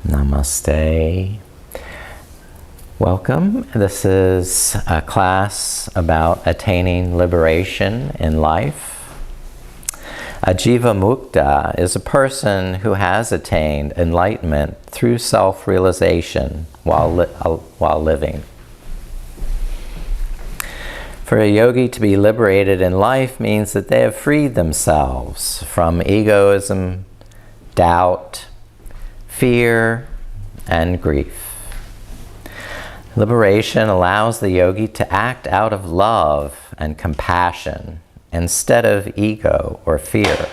Namaste. Welcome. This is a class about attaining liberation in life. A jivanmukta is a person who has attained enlightenment through self-realization while living. For a yogi to be liberated in life means that they have freed themselves from egoism, doubt, fear, and grief. Liberation allows the yogi to act out of love and compassion instead of ego or fear.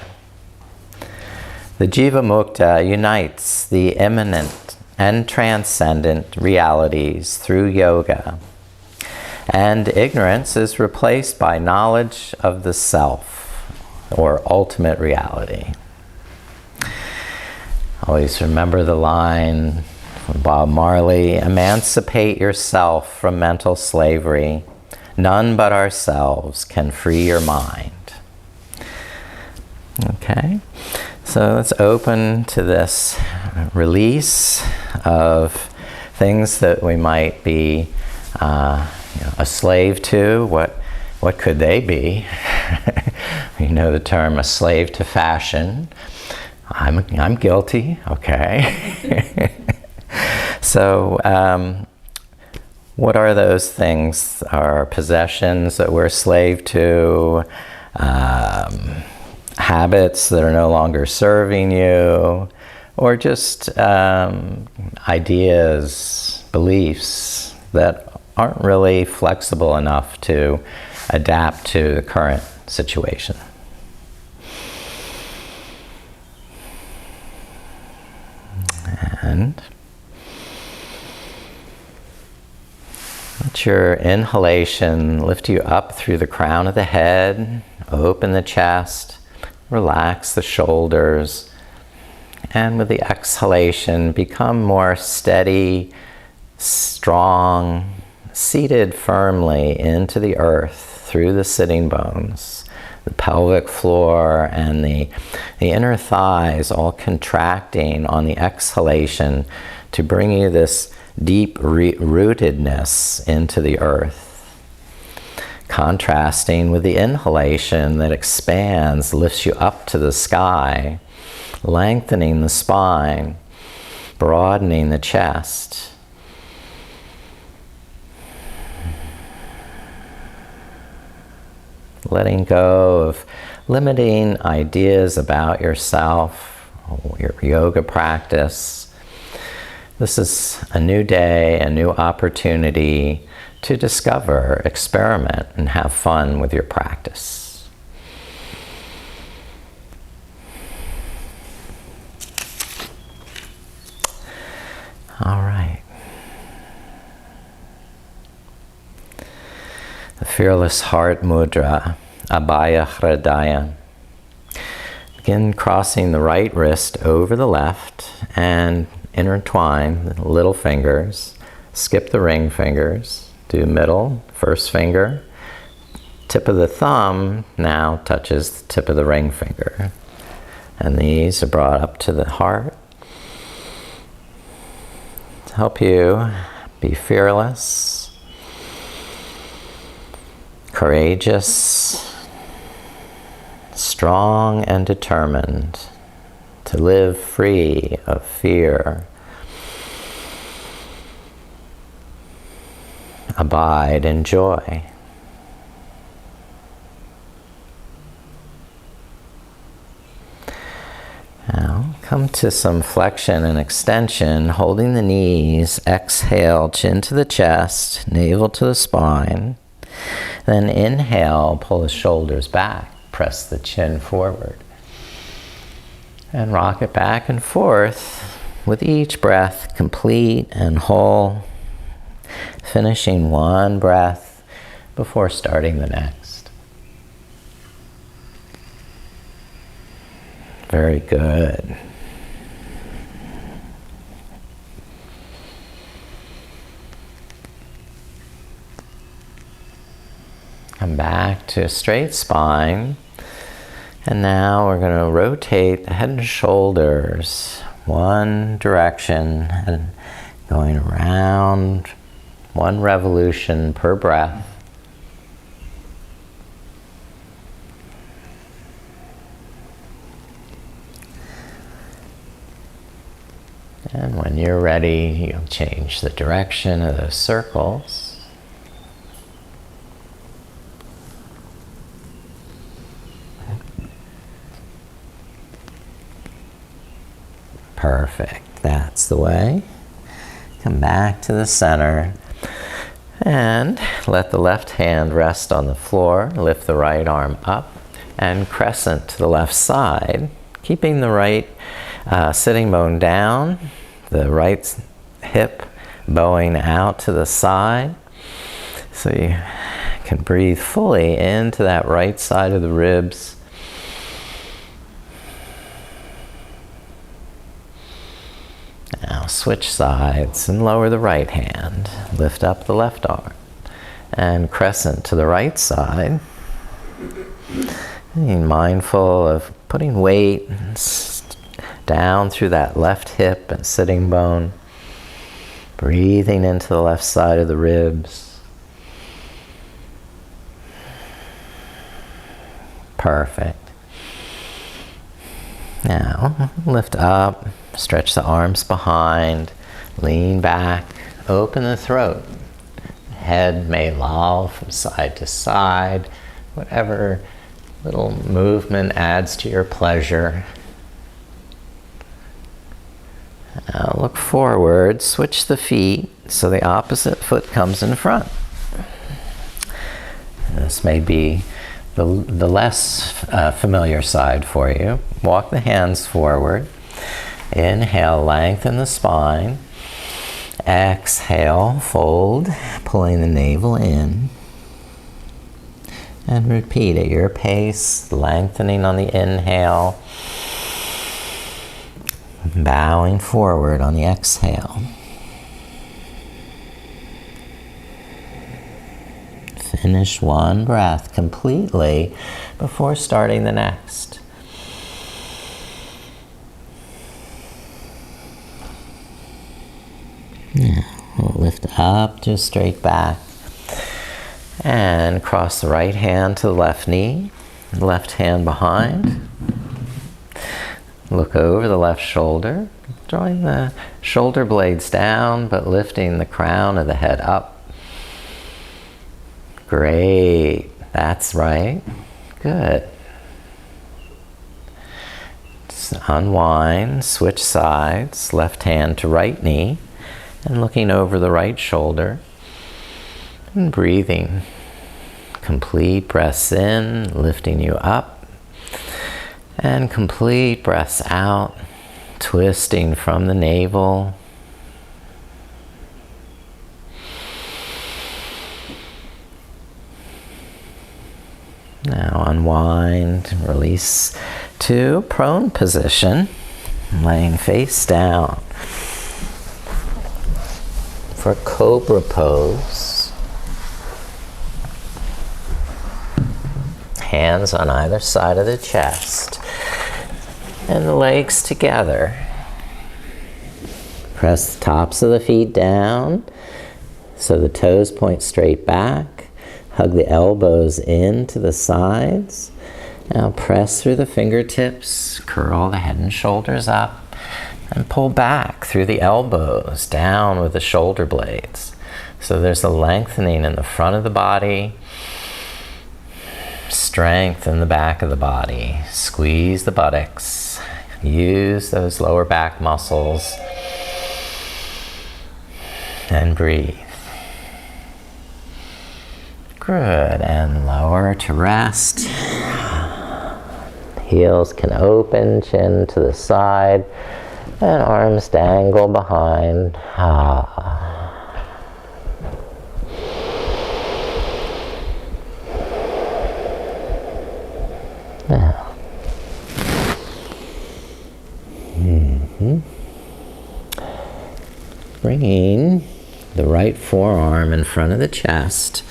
The jivanmukta unites the immanent and transcendent realities through yoga, and ignorance is replaced by knowledge of the self, or ultimate reality. Always remember the line from Bob Marley, "Emancipate yourself from mental slavery. None but ourselves can free your mind." Okay, so let's open to this release of things that we might be a slave to. What could they be? You know the term, a slave to fashion. I'm guilty, okay. So what are those things? Our possessions that we're a slave to, habits that are no longer serving you, or just ideas, beliefs that aren't really flexible enough to adapt to the current situation. And let your inhalation lift you up through the crown of the head, open the chest, relax the shoulders, and with the exhalation, become more steady, strong, seated firmly into the earth through the sitting bones, the pelvic floor, and the inner thighs all contracting on the exhalation to bring you this deep rootedness into the earth. Contrasting with the inhalation that expands, lifts you up to the sky, lengthening the spine, broadening the chest. Letting go of limiting ideas about yourself, your yoga practice. This is a new day, a new opportunity to discover, experiment, and have fun with your practice. All right. The fearless heart mudra, abhaya hridaya. Begin crossing the right wrist over the left and intertwine the little fingers. Skip the ring fingers. Do middle, first finger. Tip of the thumb now touches the tip of the ring finger. And these are brought up to the heart to help you be fearless, courageous, strong, and determined to live free of fear. Abide in joy. Now come to some flexion and extension, holding the knees. Exhale, chin to the chest, navel to the spine. Then inhale, pull the shoulders back, press the chin forward. And rock it back and forth with each breath complete and whole, finishing one breath before starting the next. Very good. Come back to a straight spine. And now we're going to rotate the head and shoulders one direction and going around, one revolution per breath. And when you're ready, you'll change the direction of those circles. Perfect. That's the way. Come back to the center and let the left hand rest on the floor. Lift the right arm up and crescent to the left side, keeping the right sitting bone down, the right hip bowing out to the side, so you can breathe fully into that right side of the ribs. Now switch sides and lower the right hand. Lift up the left arm and crescent to the right side. Being mindful of putting weight down through that left hip and sitting bone. Breathing into the left side of the ribs. Perfect. Now lift up. Stretch the arms behind, lean back, open the throat. The head may loll from side to side, whatever little movement adds to your pleasure. Now look forward, switch the feet so the opposite foot comes in front. This may be the less familiar side for you. Walk the hands forward. Inhale, lengthen the spine. Exhale, fold, pulling the navel in. And repeat at your pace, lengthening on the inhale. Bowing forward on the exhale. Finish one breath completely before starting the next. Now, we'll lift up to a straight back and cross the right hand to the left knee, left hand behind. Look over the left shoulder, drawing the shoulder blades down but lifting the crown of the head up. Great, that's right, good. Just unwind, switch sides, left hand to right knee. And looking over the right shoulder and breathing. Complete breaths in, lifting you up. And complete breaths out, twisting from the navel. Now unwind, release to prone position, laying face down. For cobra pose, hands on either side of the chest and the legs together. Press the tops of the feet down so the toes point straight back. Hug the elbows into the sides. Now press through the fingertips, curl the head and shoulders up. And pull back through the elbows, down with the shoulder blades. So there's a lengthening in the front of the body, strength in the back of the body. Squeeze the buttocks, use those lower back muscles, and breathe. Good, and lower to rest. Heels can open, chin to the side. And arms dangle behind. Now. Bringing the right forearm in front of the chest.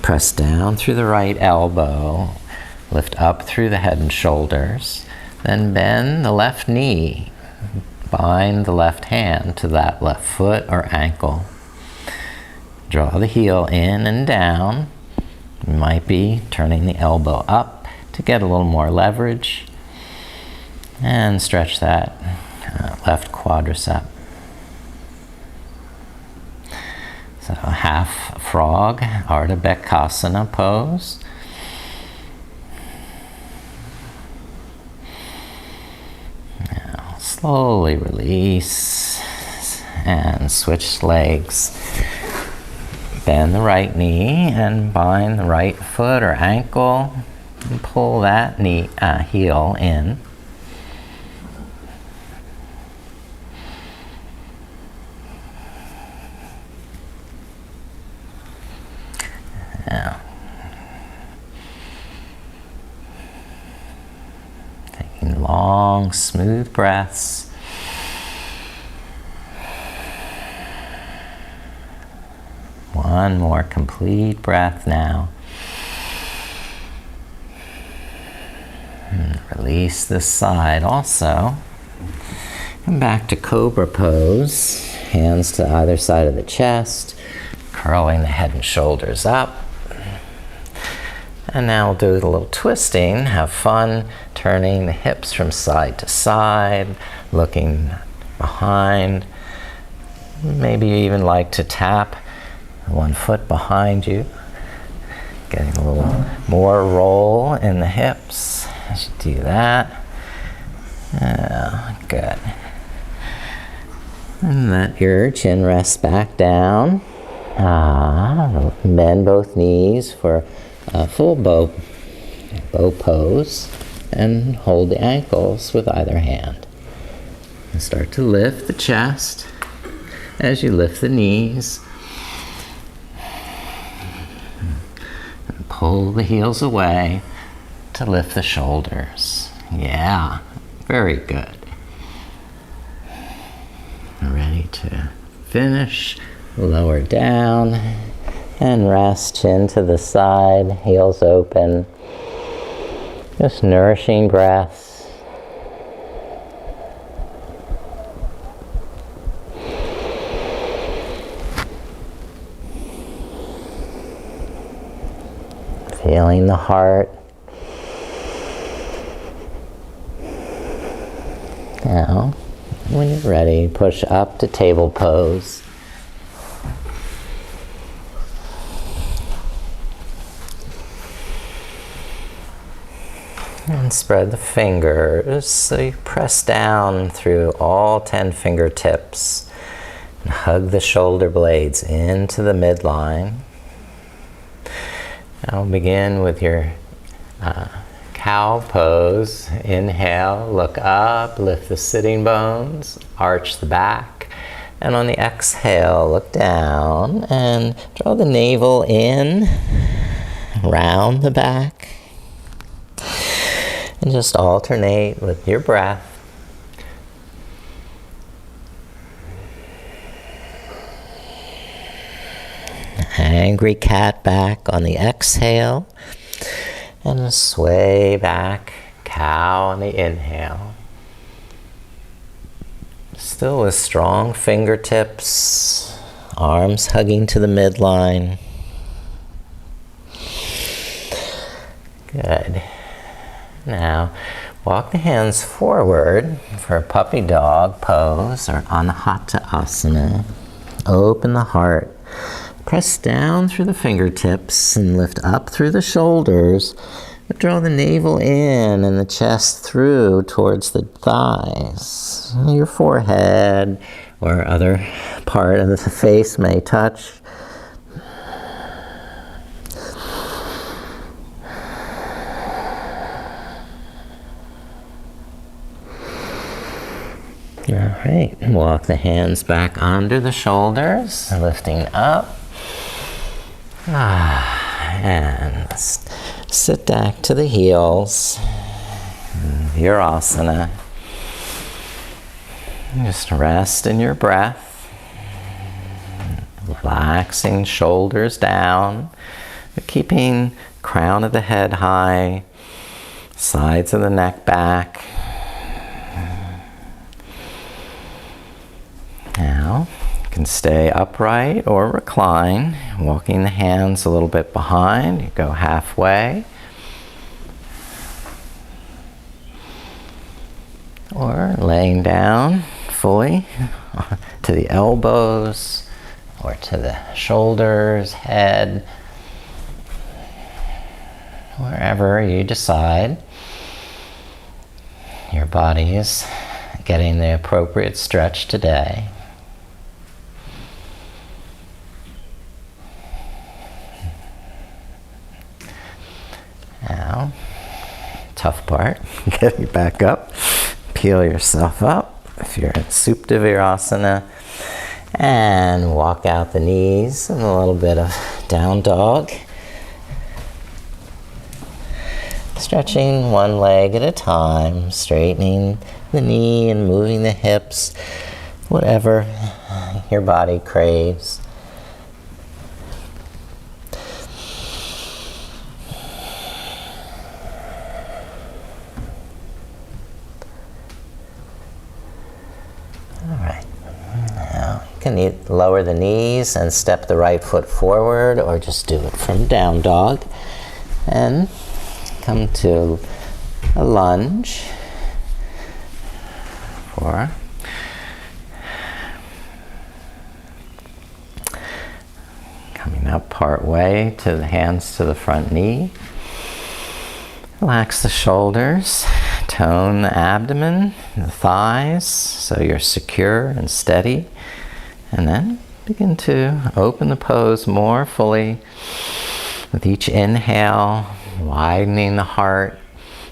Press down through the right elbow. Lift up through the head and shoulders. Then bend the left knee. Bind the left hand to that left foot or ankle. Draw the heel in and down. You might be turning the elbow up to get a little more leverage. And stretch that left quadricep. So half frog, Ardha Bekasana pose. Now slowly release and switch legs. Bend the right knee and bind the right foot or ankle and pull that knee heel in. Now, taking long, smooth breaths. One more complete breath now. And release this side also. Come back to Cobra pose. Hands to either side of the chest. Curling the head and shoulders up. And now we'll do a little twisting. Have fun turning the hips from side to side, looking behind. Maybe you even like to tap one foot behind you. Getting a little more roll in the hips as you do that. Good. And let your chin rest back down. Bend both knees for a full bow pose and hold the ankles with either hand. And start to lift the chest as you lift the knees. And pull the heels away to lift the shoulders. Yeah, very good. Ready to finish. Lower down and rest, chin to the side, heels open. Just nourishing breaths. Feeling the heart. Now, when you're ready, push up to table pose. And spread the fingers so you press down through all 10 fingertips. And hug the shoulder blades into the midline. Now begin with your cow pose. Inhale, look up, lift the sitting bones, arch the back. And on the exhale, look down and draw the navel in, round the back. And just alternate with your breath. Angry cat back on the exhale. And sway back, cow on the inhale. Still with strong fingertips, arms hugging to the midline. Good. Now, walk the hands forward for a puppy dog pose or anahata asana. Open the heart. Press down through the fingertips and lift up through the shoulders. Draw the navel in and the chest through towards the thighs. Your forehead or other part of the face may touch. All right, walk the hands back under the shoulders, lifting up. And sit back to the heels. Virasana. Just rest in your breath. Relaxing shoulders down. keeping crown of the head high, sides of the neck back. Now, you can stay upright or recline, walking the hands a little bit behind. You go halfway. Or laying down fully to the elbows or to the shoulders, head, wherever you decide your body is getting the appropriate stretch today. Now, tough part, getting back up. Peel yourself up if you're in Supta Virasana, and walk out the knees and a little bit of down dog. Stretching one leg at a time, straightening the knee and moving the hips, whatever your body craves. Lower the knees and step the right foot forward, or just do it from down dog. And come to a lunge for coming up part way to the hands to the front knee. Relax the shoulders, tone the abdomen, the thighs, so you're secure and steady. And then begin to open the pose more fully with each inhale, widening the heart,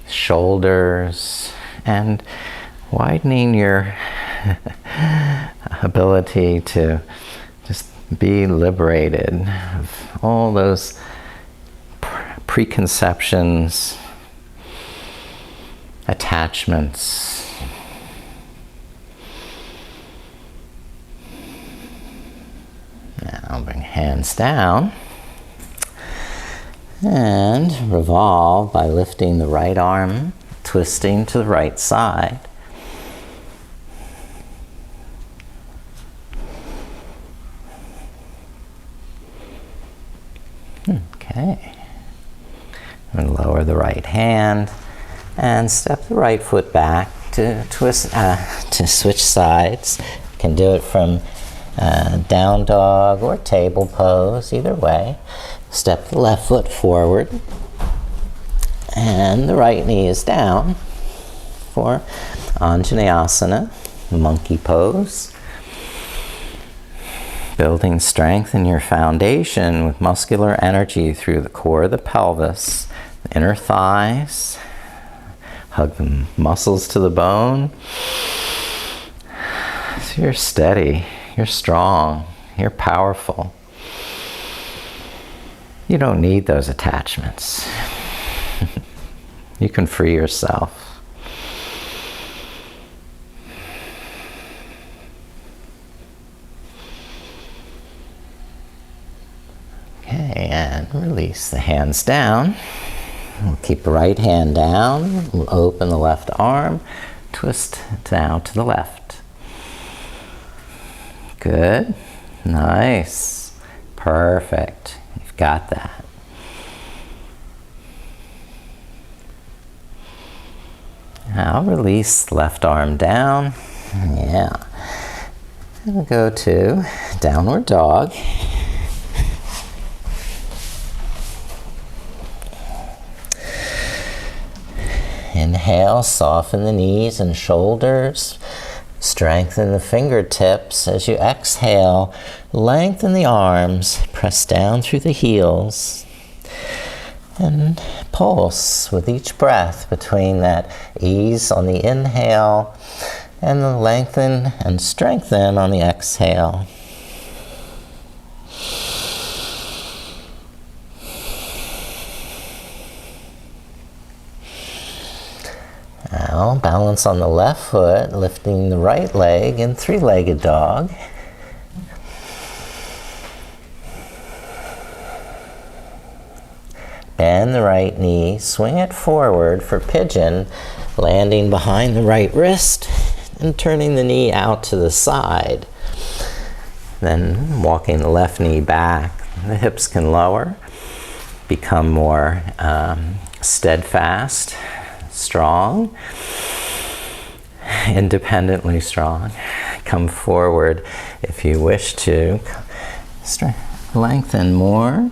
shoulders, and widening your ability to just be liberated of all those preconceptions, attachments. Now bring hands down and revolve by lifting the right arm, twisting to the right side. Okay. And lower the right hand and step the right foot back to twist to switch sides. You can do it from down dog or table pose, either way. Step the left foot forward and the right knee is down for Anjaneyasana, monkey pose. Building strength in your foundation with muscular energy through the core of the pelvis, the inner thighs. Hug the muscles to the bone. So you're steady. You're strong, you're powerful. You don't need those attachments. You can free yourself. Okay, and release the hands down. We'll keep the right hand down. We'll open the left arm, twist down to the left. Good. Nice. Perfect. You've got that. Now release the left arm down. Yeah. And we'll go to downward dog. Inhale, soften the knees and shoulders. Strengthen the fingertips. As you exhale, lengthen the arms, press down through the heels, and pulse with each breath between that ease on the inhale and the lengthen and strengthen on the exhale. Now, balance on the left foot, lifting the right leg in three-legged dog. Bend the right knee, swing it forward for pigeon, landing behind the right wrist and turning the knee out to the side. Then walking the left knee back. The hips can lower, become more steadfast, strong, independently strong. Come forward if you wish to. Lengthen more.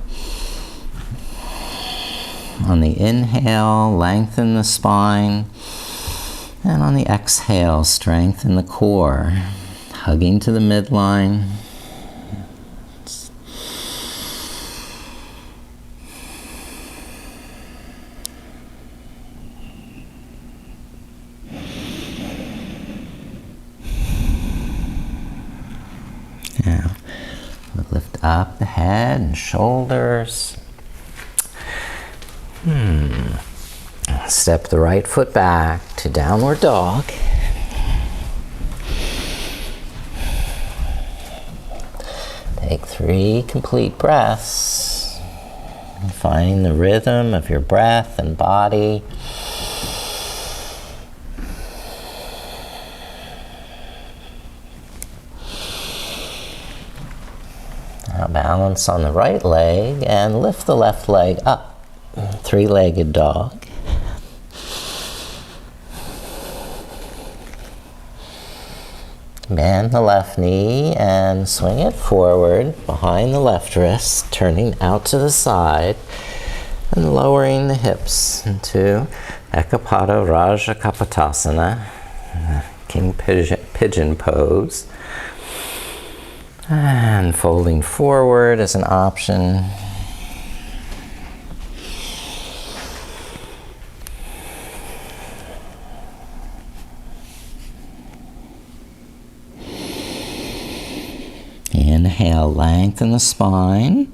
On the inhale, lengthen the spine. And on the exhale, strengthen the core. Hugging to the midline. Now, we'll lift up the head and shoulders. Step the right foot back to downward dog. Take 3 complete breaths, finding the rhythm of your breath and body. Now balance on the right leg and lift the left leg up. 3-legged dog. Bend the left knee and swing it forward behind the left wrist, turning out to the side and lowering the hips into Ekapada Raja Kapotasana, King Pigeon pose. And folding forward as an option. Inhale, lengthen the spine,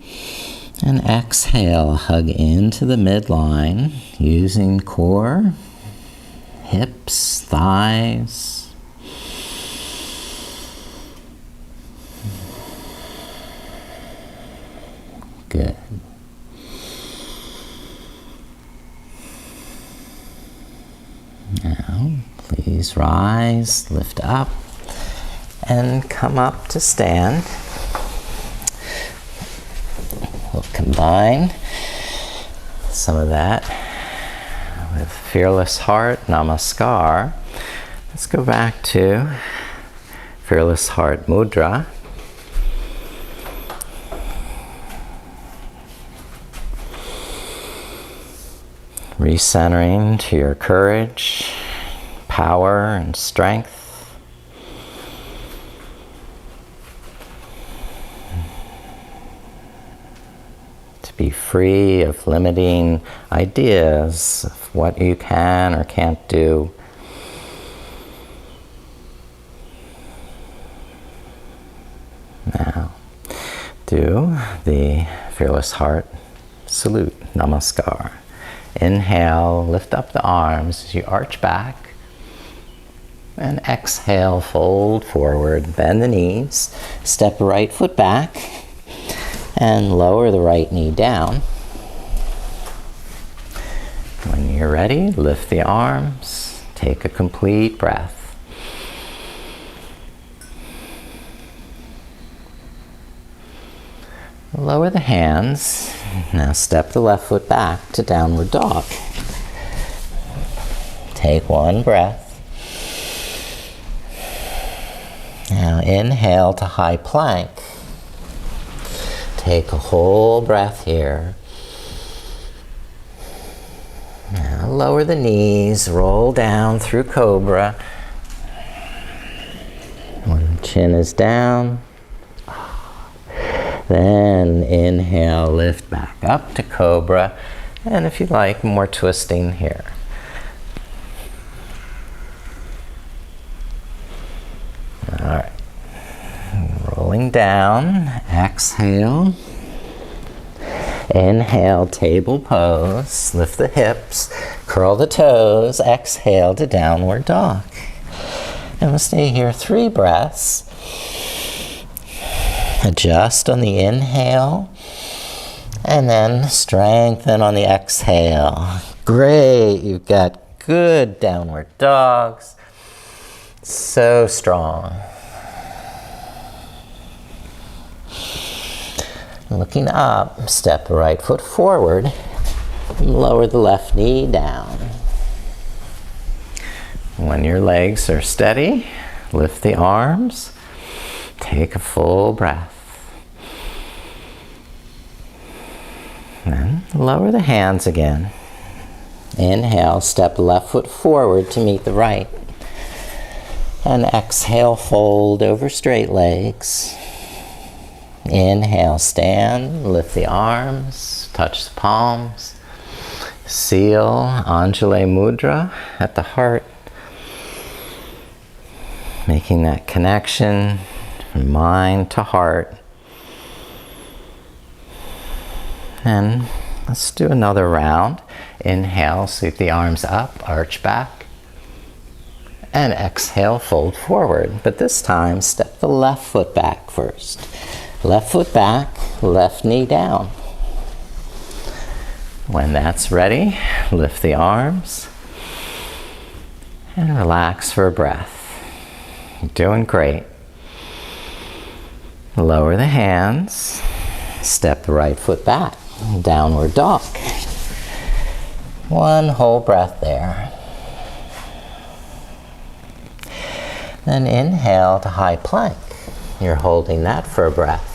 and exhale, hug into the midline, using core, hips, thighs. Good. Now, please rise, lift up, and come up to stand. We'll combine some of that with Fearless Heart, Namaskar. Let's go back to Fearless Heart Mudra. Recentering to your courage, power, and strength. Be free of limiting ideas of what you can or can't do. Now, do the Fearless Heart salute, Namaskar. Inhale, lift up the arms as you arch back. And exhale, fold forward, bend the knees, step the right foot back. And lower the right knee down. When you're ready, lift the arms. Take a complete breath. Lower the hands. Now step the left foot back to downward dog. Take 1 breath. Now inhale to high plank. Take a whole breath here. Now lower the knees, roll down through Cobra. When chin is down. Then inhale, lift back up to Cobra. And if you like, more twisting here. All right. Rolling down, exhale. Inhale, table pose, lift the hips, curl the toes, exhale to downward dog. And we'll stay here 3 breaths. Adjust on the inhale And then strengthen on the exhale. Great, you've got good downward dogs. So strong. Looking up, step the right foot forward. Lower the left knee down. When your legs are steady, lift the arms. Take a full breath. Then lower the hands again. Inhale, step the left foot forward to meet the right. And exhale, fold over straight legs. Inhale, stand, lift the arms, touch the palms. Seal Anjali Mudra at the heart. Making that connection from mind to heart. And let's do another round. Inhale, sweep the arms up, arch back. And exhale, fold forward. But this time, step the left foot back first. Left foot back, left knee down. When that's ready, lift the arms. And relax for a breath. You're doing great. Lower the hands. Step the right foot back. Downward dog. One whole breath there. Then inhale to high plank. You're holding that for a breath.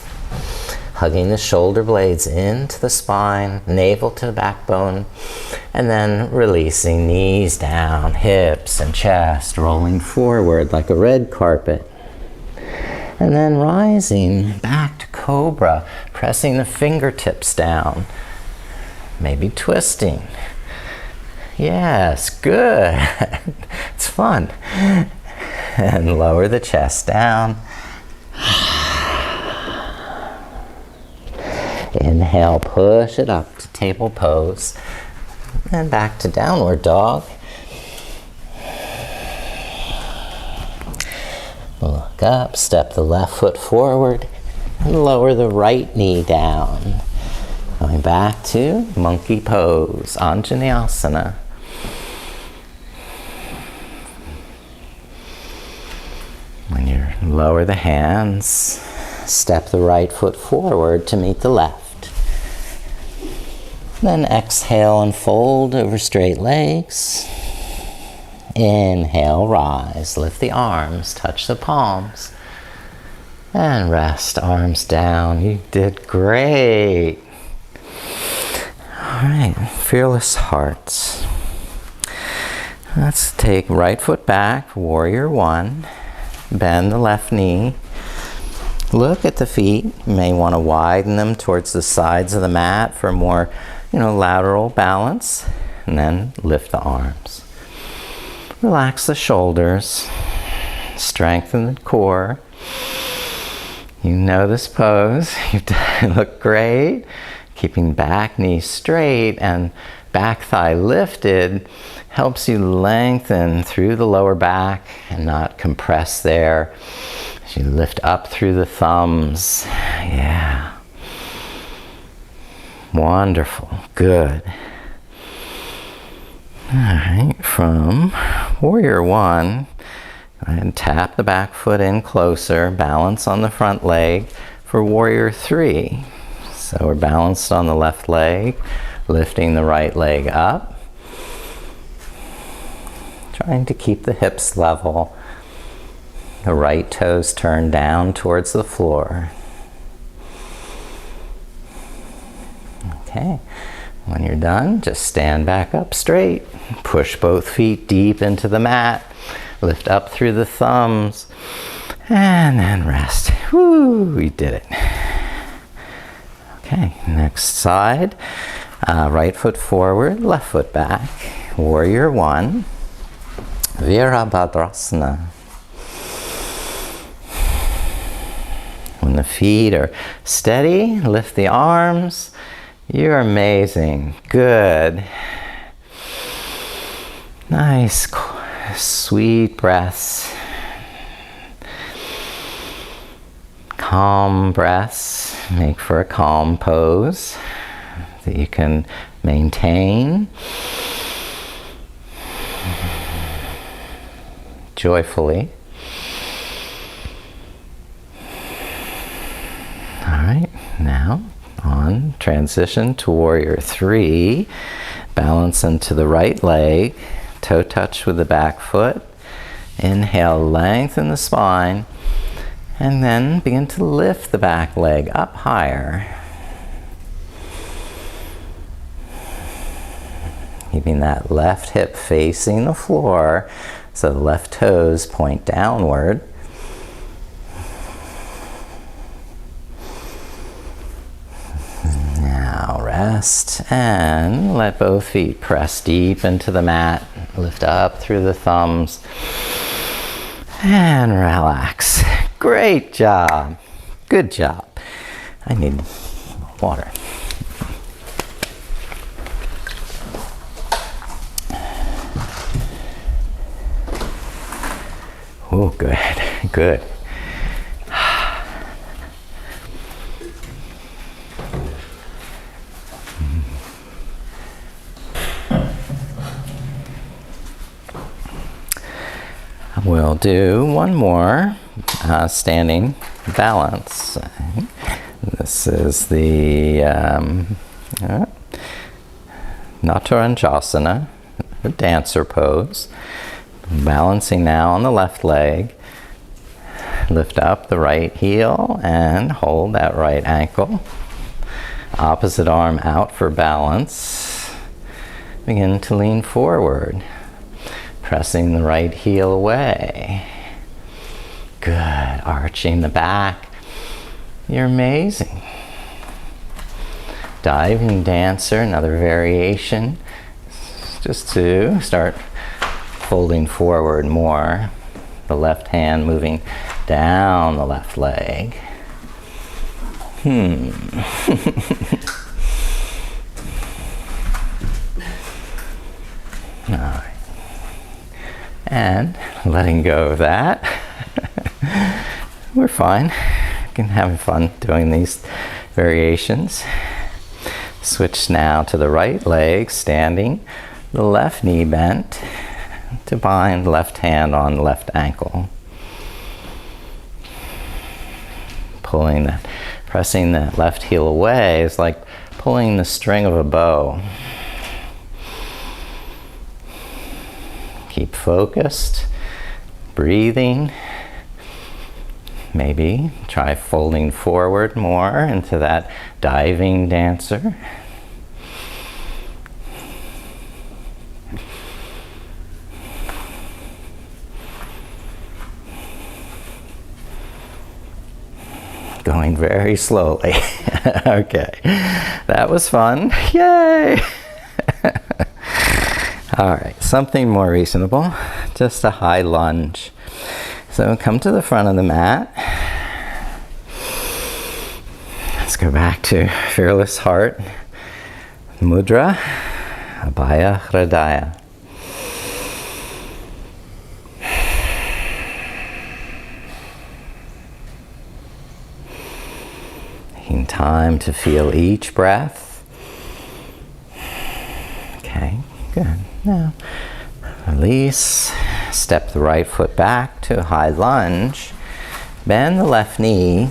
Hugging the shoulder blades into the spine, navel to the backbone, and then releasing knees down, hips and chest, rolling forward like a red carpet. And then rising back to cobra, pressing the fingertips down, maybe twisting. Yes, good. It's fun. And lower the chest down. Inhale, push it up to table pose. And back to downward dog. Look up, step the left foot forward, and lower the right knee down. Going back to monkey pose, Anjaneyasana. When you lower the hands, step the right foot forward to meet the left. Then exhale and fold over straight legs. Inhale, rise, lift the arms, touch the palms, and rest, arms down. You did great. All right, fearless hearts. Let's take right foot back, warrior one, bend the left knee. Look at the feet. You may want to widen them towards the sides of the mat for more, lateral balance, and then lift the arms. Relax the shoulders, strengthen the core. You know this pose, you look great. Keeping back knee straight and back thigh lifted helps you lengthen through the lower back and not compress there. As you lift up through the thumbs, yeah. Wonderful, good. All right, from warrior one, go ahead and tap the back foot in closer, balance on the front leg for warrior three. So we're balanced on the left leg, lifting the right leg up. Trying to keep the hips level. The right toes turned down towards the floor. Okay. When you're done, just stand back up straight. Push both feet deep into the mat. Lift up through the thumbs. And then rest. Woo, we did it. Okay, next side. Right foot forward, left foot back. Warrior one. Virabhadrasana. When the feet are steady, lift the arms. You're amazing. Good. Nice, sweet breaths. Calm breaths make for a calm pose. that you can maintain joyfully. All right, now on transition to warrior 3. Balance into the right leg, toe touch with the back foot. Inhale, lengthen the spine, and then begin to lift the back leg up higher. Keeping that left hip facing the floor, so the left toes point downward. Now rest and let both feet press deep into the mat. Lift up through the thumbs and relax. Great job. Good job. I need water. Oh, good, good. We'll do one more standing balance. This is the Naturanjasana, the dancer pose. Balancing now on the left leg. Lift up the right heel and hold that right ankle. Opposite arm out for balance. Begin to lean forward, pressing the right heel away. Good, arching the back. You're amazing. Diving dancer, another variation. Just to start folding forward more. The left hand moving down the left leg. All right. And letting go of that. We're fine. Can have fun doing these variations. Switch now to the right leg, standing, the left knee bent, to bind left hand on left ankle. Pulling that, pressing that left heel away is like pulling the string of a bow. Keep focused, breathing. Maybe try folding forward more into that diving dancer. Going very slowly. Okay, that was fun. Yay! All right, something more reasonable, just a high lunge. So come to the front of the mat. Let's go back to Fearless Heart Mudra, Abhaya Hridaya. Taking time to feel each breath. Okay, good. Now, release. Step the right foot back to a high lunge. Bend the left knee.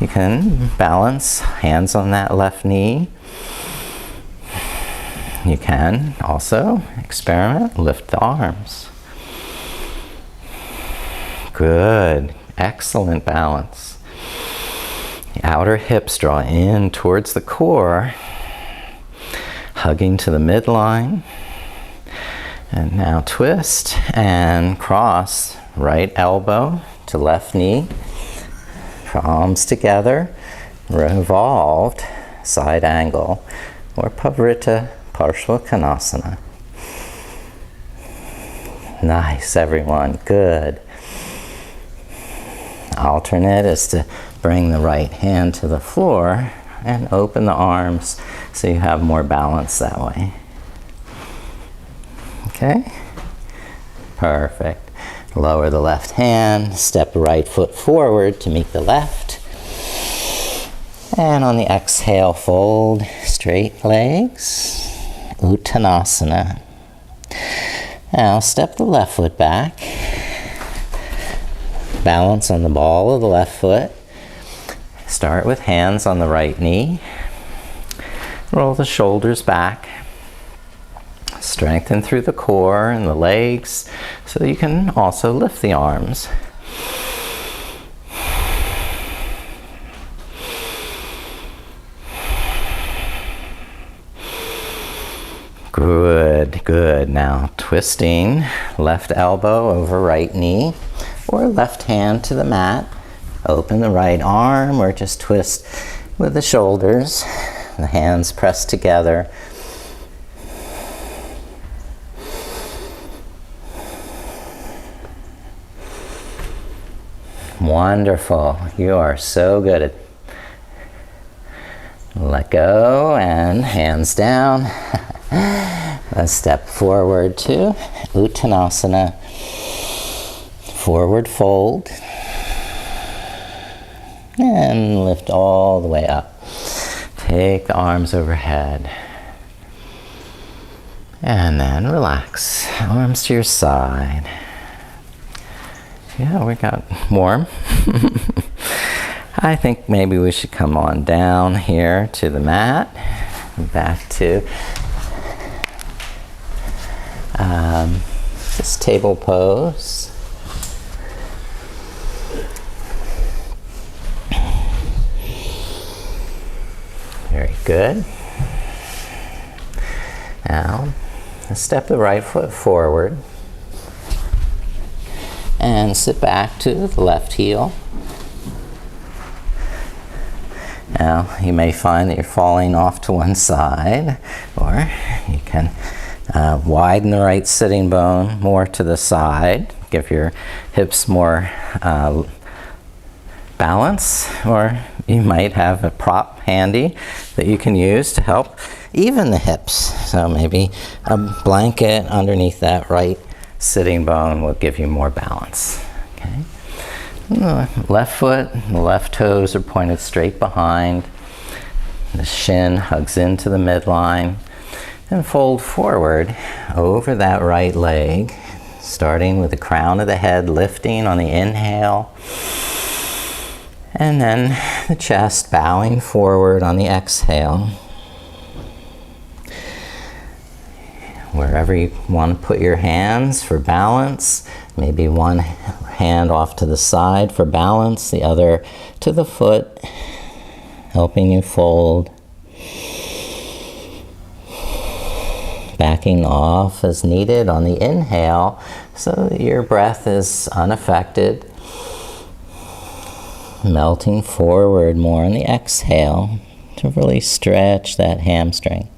You can balance, hands on that left knee. You can also experiment, lift the arms. Good, excellent balance. The outer hips draw in towards the core, hugging to the midline. And now twist and cross right elbow to left knee. Palms together, revolved side angle, or Pavrita Parshvakonasana. Nice, everyone, good. Alternate is to bring the right hand to the floor and open the arms so you have more balance that way. Okay, perfect. Lower the left hand, step the right foot forward to meet the left. And on the exhale, fold, straighten straight legs, Uttanasana. Now step the left foot back. Balance on the ball of the left foot. Start with hands on the right knee. Roll the shoulders back. Strengthen through the core and the legs so you can also lift the arms. Good, good. Now twisting left elbow over right knee or left hand to the mat. Open the right arm or just twist with the shoulders. The hands pressed together. Wonderful. You are so good at let go and hands down. Let's step forward to Uttanasana. Forward fold. And lift all the way up. Take the arms overhead. And then relax. Arms to your side. Yeah, we got warm. I think maybe we should come on down here to the mat. Back to this table pose. Very good. Now, step the right foot forward and sit back to the left heel. Now, you may find that you're falling off to one side, or you can widen the right sitting bone more to the side, give your hips more balance, or you might have a prop handy that you can use to help even the hips. So maybe a blanket underneath that right sitting bone will give you more balance. Okay. The left foot, the left toes are pointed straight behind. The shin hugs into the midline. And fold forward over that right leg, starting with the crown of the head lifting on the inhale. And then the chest bowing forward on the exhale. Wherever you want to put your hands for balance, maybe one hand off to the side for balance, the other to the foot, helping you fold. Backing off as needed on the inhale so that your breath is unaffected. Melting forward more on the exhale to really stretch that hamstring.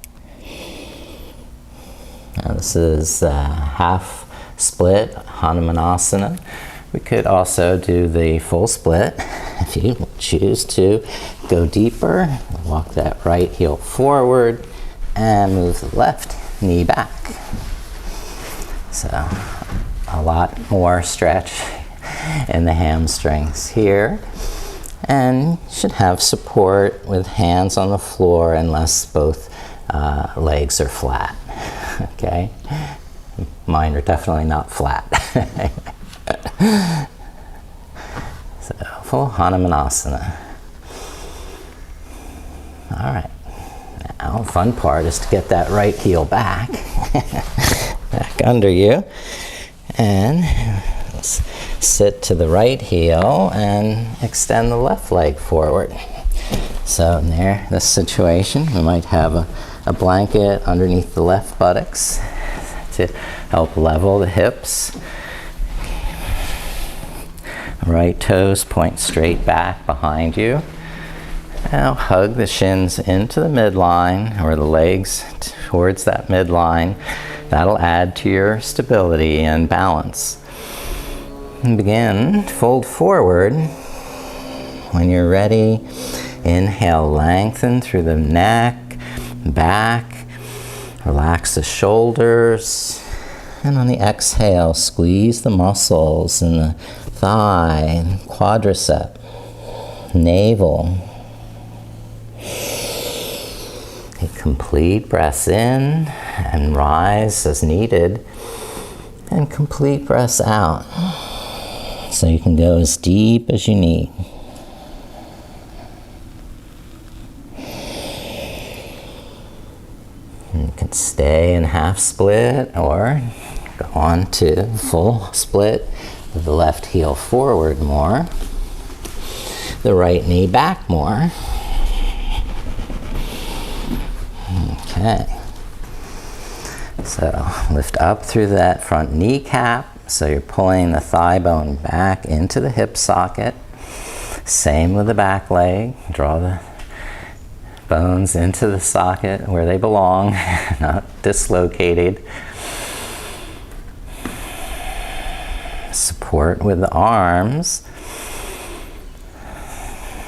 Now this is half split Hanumanasana. We could also do the full split if you choose to go deeper. Walk that right heel forward and move the left knee back. So a lot more stretch in the hamstrings here. And you should have support with hands on the floor unless both legs are flat. Okay? Mine are definitely not flat. So full Hanumanasana. All right. Now, the fun part is to get that right heel back, back under you, and let's sit to the right heel and extend the left leg forward. So in this situation, we might have a blanket underneath the left buttocks to help level the hips. Right toes point straight back behind you. Now hug the shins into the midline, or the legs towards that midline. That'll add to your stability and balance. And begin to fold forward. When you're ready, inhale, lengthen through the neck, back. Relax the shoulders. And on the exhale, squeeze the muscles in the thigh, quadricep, navel. Take complete breaths in and rise as needed, and complete breaths out. So you can go as deep as you need. And you can stay in half split or go on to full split with the left heel forward more, the right knee back more. Okay. So lift up through that front kneecap. So you're pulling the thigh bone back into the hip socket. Same with the back leg. Draw the bones into the socket where they belong, not dislocated. Support with the arms,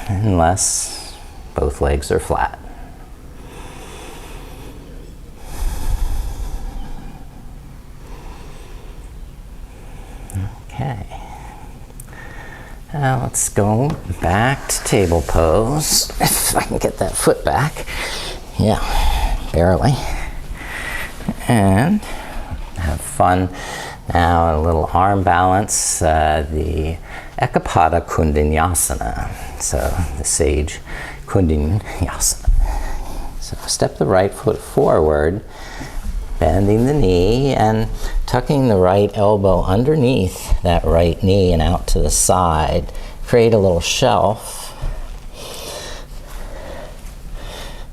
unless both legs are flat. Okay. Now let's go back to table pose. If I can get that foot back. Yeah, barely. And have fun now, a little arm balance, the Ekapada Kundinyasana. So the sage Kundinyasana. So step the right foot forward, bending the knee and tucking the right elbow underneath that right knee and out to the side. Create a little shelf.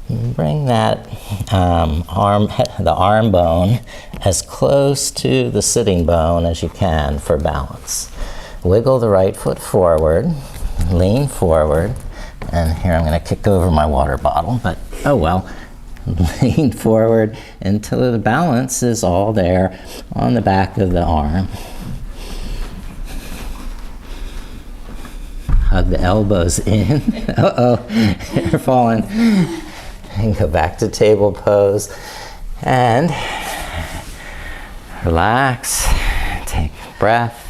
Bring that the arm bone as close to the sitting bone as you can for balance. Wiggle the right foot forward, lean forward, and here I'm going to kick over my water bottle, but oh well. Lean forward until the balance is all there on the back of the arm. Hug the elbows in. Uh-oh, you're falling. And go back to table pose and relax. Take a breath.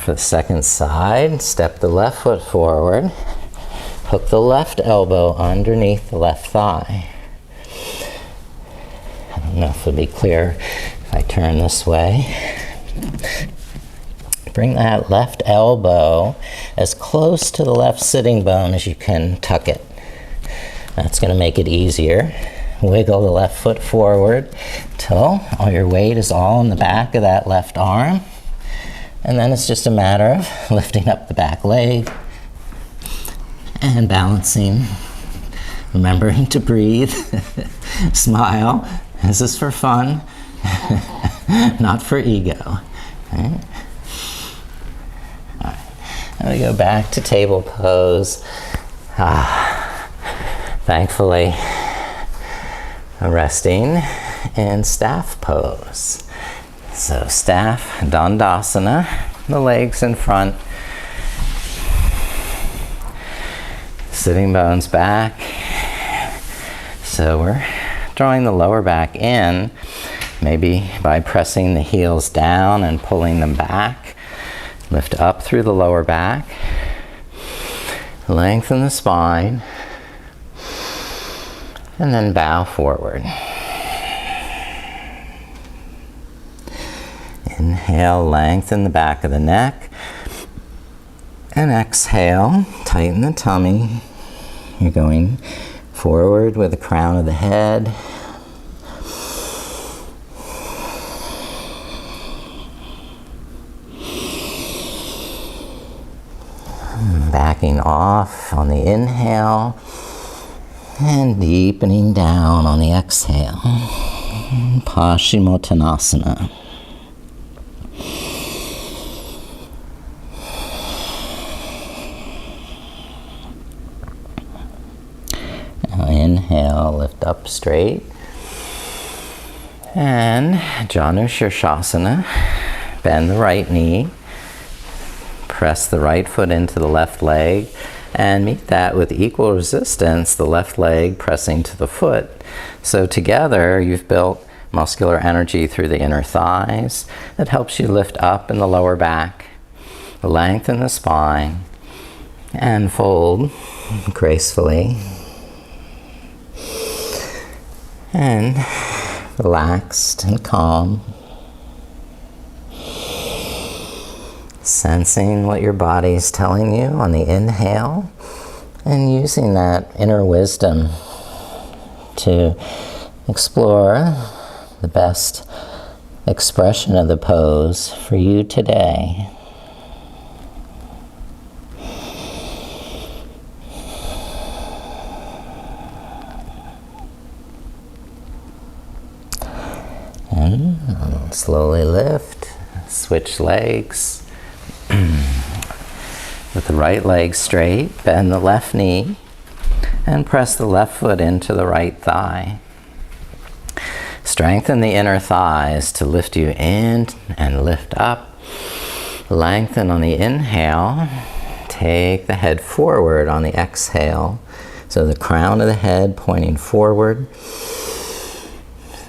For the second side, step the left foot forward, hook the left elbow underneath the left thigh. I don't know if it'll be clear if I turn this way. Bring that left elbow as close to the left sitting bone as you can tuck it. That's going to make it easier. Wiggle the left foot forward till all your weight is all in the back of that left arm. And then it's just a matter of lifting up the back leg and balancing, remembering to breathe, smile. This is for fun, not for ego. All right. All right. Now we go back to table pose. Thankfully, resting in staff pose. So staff, Dandasana, the legs in front, sitting bones back. So we're drawing the lower back in, maybe by pressing the heels down and pulling them back. Lift up through the lower back, lengthen the spine, and then bow forward. Inhale, lengthen the back of the neck. And exhale, tighten the tummy. You're going forward with the crown of the head. Backing off on the inhale and deepening down on the exhale. Paschimottanasana. Inhale, lift up straight. And Janu Shirshasana. Bend the right knee. Press the right foot into the left leg. And meet that with equal resistance, the left leg pressing to the foot. So together you've built muscular energy through the inner thighs that helps you lift up in the lower back, lengthen the spine, and fold gracefully. And relaxed and calm. Sensing what your body is telling you on the inhale, and using that inner wisdom to explore the best expression of the pose for you today. And slowly lift, switch legs. With the right leg straight, bend the left knee, and press the left foot into the right thigh. Strengthen the inner thighs to lift you in and lift up. Lengthen on the inhale. Take the head forward on the exhale. So the crown of the head pointing forward.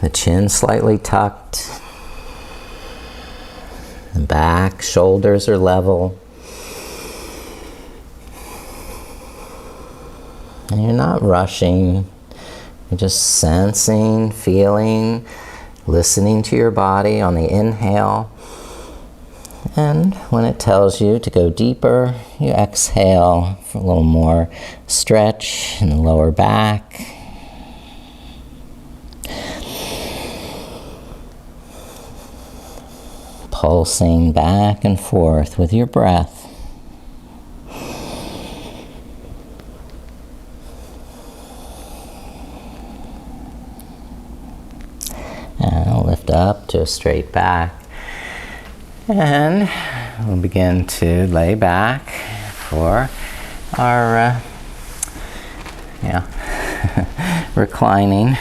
The chin slightly tucked. The back, shoulders are level. And you're not rushing. You're just sensing, feeling, listening to your body on the inhale. And when it tells you to go deeper, you exhale for a little more stretch in the lower back. Pulsing back and forth with your breath. And I'll lift up to a straight back. And we'll begin to lay back for our reclining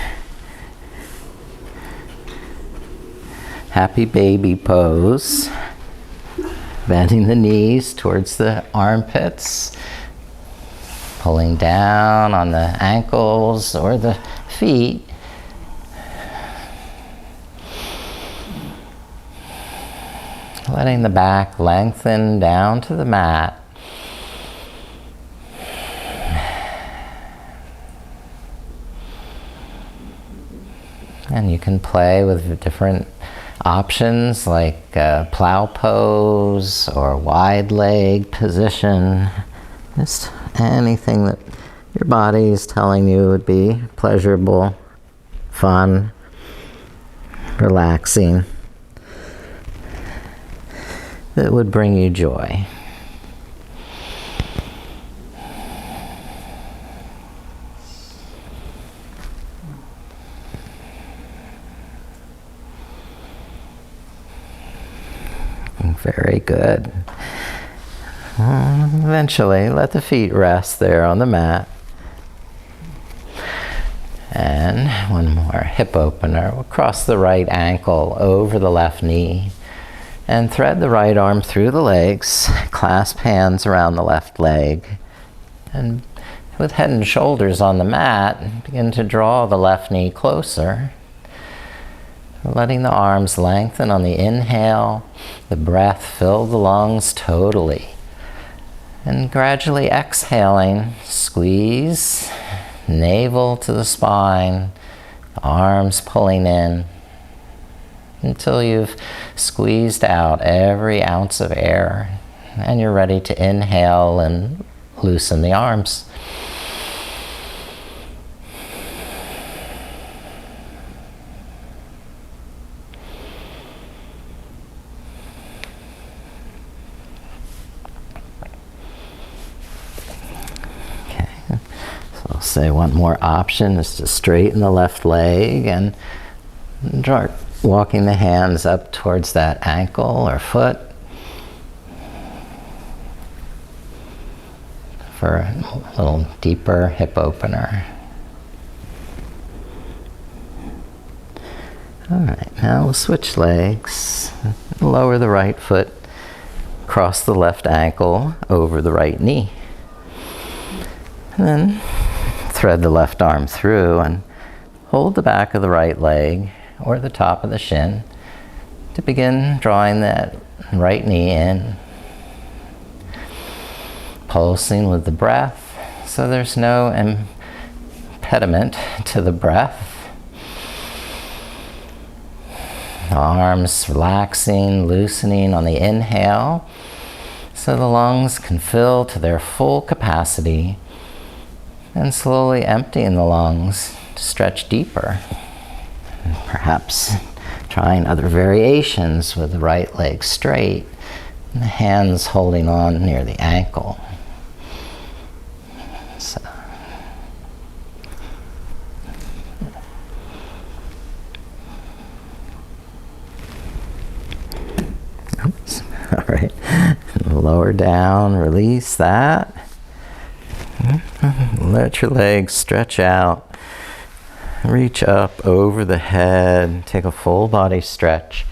happy baby pose, bending the knees towards the armpits, pulling down on the ankles or the feet. Letting the back lengthen down to the mat. And you can play with different options like plow pose or wide leg position. Just anything that your body is telling you would be pleasurable, fun, relaxing, that would bring you joy. Very good. Eventually, let the feet rest there on the mat. And one more hip opener. We'll cross the right ankle over the left knee and thread the right arm through the legs, clasp hands around the left leg, and with head and shoulders on the mat, begin to draw the left knee closer. Letting the arms lengthen on the inhale, the breath fill the lungs totally. And gradually exhaling, squeeze, navel to the spine, the arms pulling in, until you've squeezed out every ounce of air. And you're ready to inhale and loosen the arms. Say one more option is to straighten the left leg and start walking the hands up towards that ankle or foot for a little deeper hip opener. All right, now we'll switch legs. Lower the right foot, cross the left ankle over the right knee. And then thread the left arm through and hold the back of the right leg or the top of the shin, to begin drawing that right knee in, pulsing with the breath, so there's no impediment to the breath. Arms relaxing, loosening on the inhale, so the lungs can fill to their full capacity, and slowly emptying the lungs to stretch deeper. And perhaps trying other variations with the right leg straight and the hands holding on near the ankle. So. Oops. All right. Lower down, release that. Let your legs stretch out. Reach up over the head. Take a full body stretch.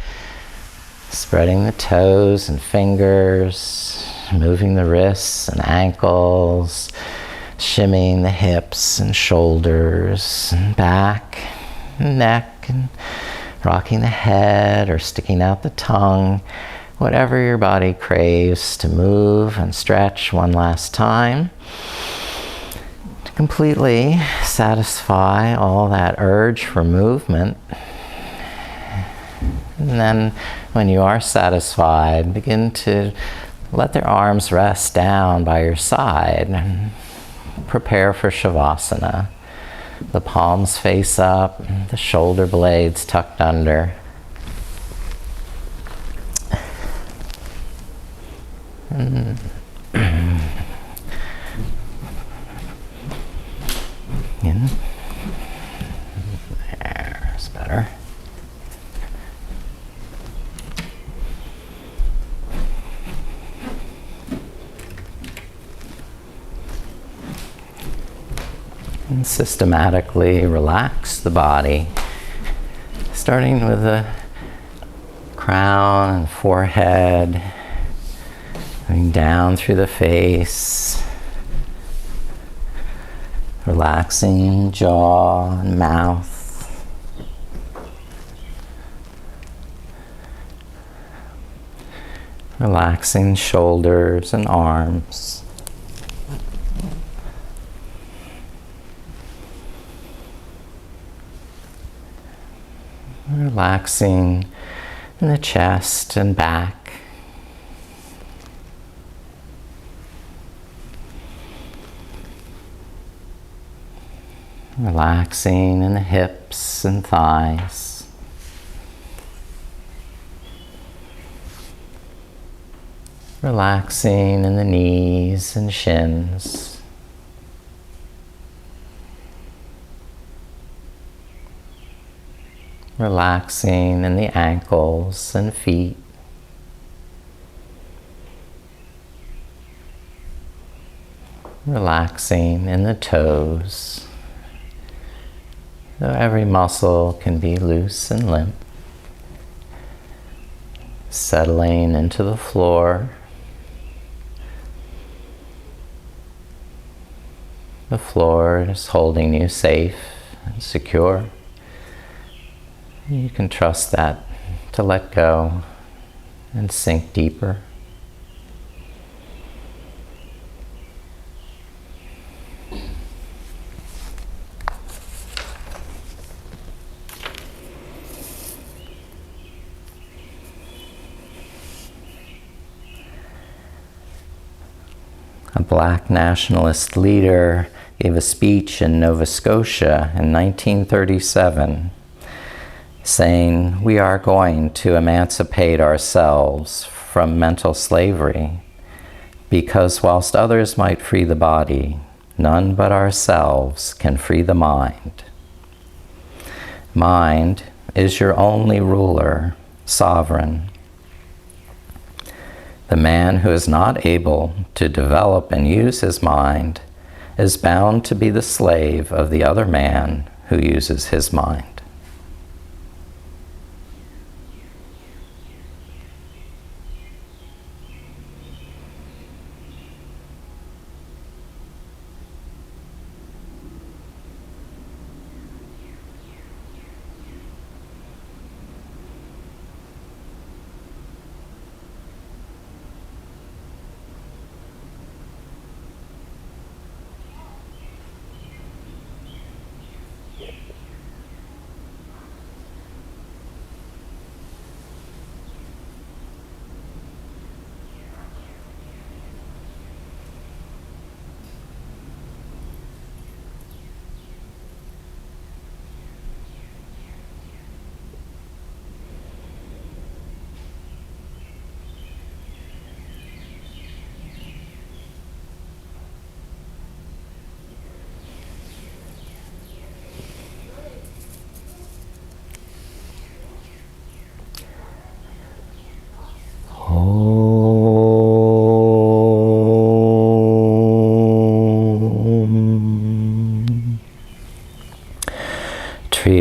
Spreading the toes and fingers, moving the wrists and ankles, shimmying the hips and shoulders and back and neck, and rocking the head or sticking out the tongue. Whatever your body craves to move and stretch one last time. To completely satisfy all that urge for movement. And then when you are satisfied, begin to let their arms rest down by your side and prepare for Shavasana. The palms face up, the shoulder blades tucked under. In. There's better. And systematically relax the body, starting with the crown and forehead, going down through the face, relaxing jaw and mouth, relaxing shoulders and arms, relaxing in the chest and back. Relaxing in the hips and thighs. Relaxing in the knees and shins. Relaxing in the ankles and feet. Relaxing in the toes. So every muscle can be loose and limp. Settling into the floor. The floor is holding you safe and secure. You can trust that to let go and sink deeper. A black nationalist leader gave a speech in Nova Scotia in 1937 saying, "We are going to emancipate ourselves from mental slavery, because whilst others might free the body, none but ourselves can free the mind. Mind is your only ruler, sovereign. The man who is not able to develop and use his mind is bound to be the slave of the other man who uses his mind."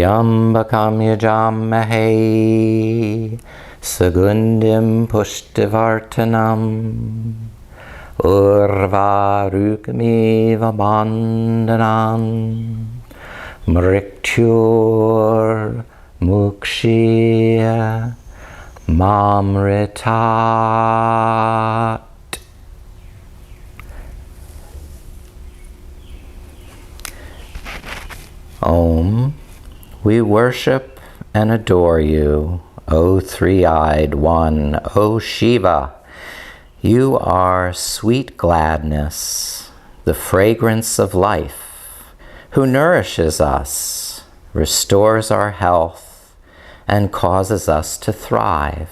Triambakam yajamahe Sagundim pushtivartanam Urvarukamiva bandhanam Mriktur mukshya mamritat. Om. We worship and adore you, O three-eyed one, O Shiva. You are sweet gladness, the fragrance of life, who nourishes us, restores our health, and causes us to thrive.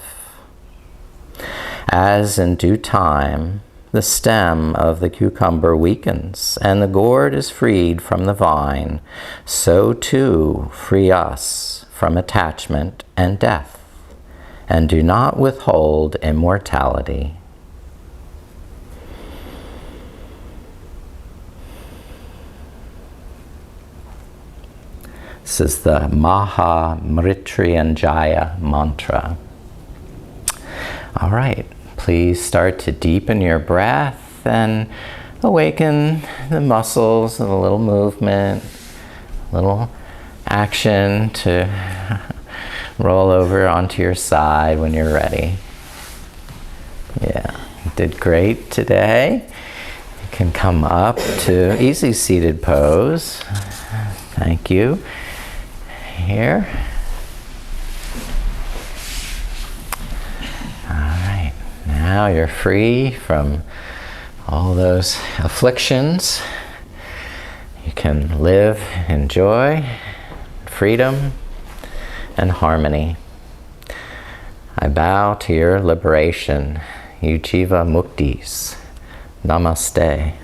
As in due time, the stem of the cucumber weakens and the gourd is freed from the vine, so too free us from attachment and death, and do not withhold immortality. This is the Maha Mrityunjaya mantra. All right. Please start to deepen your breath and awaken the muscles and a little movement, a little action to roll over onto your side when you're ready. Yeah, you did great today. You can come up to easy seated pose. Thank you. Here. Now you're free from all those afflictions. You can live in joy, freedom, and harmony. I bow to your liberation, you jivanmuktis. Namaste.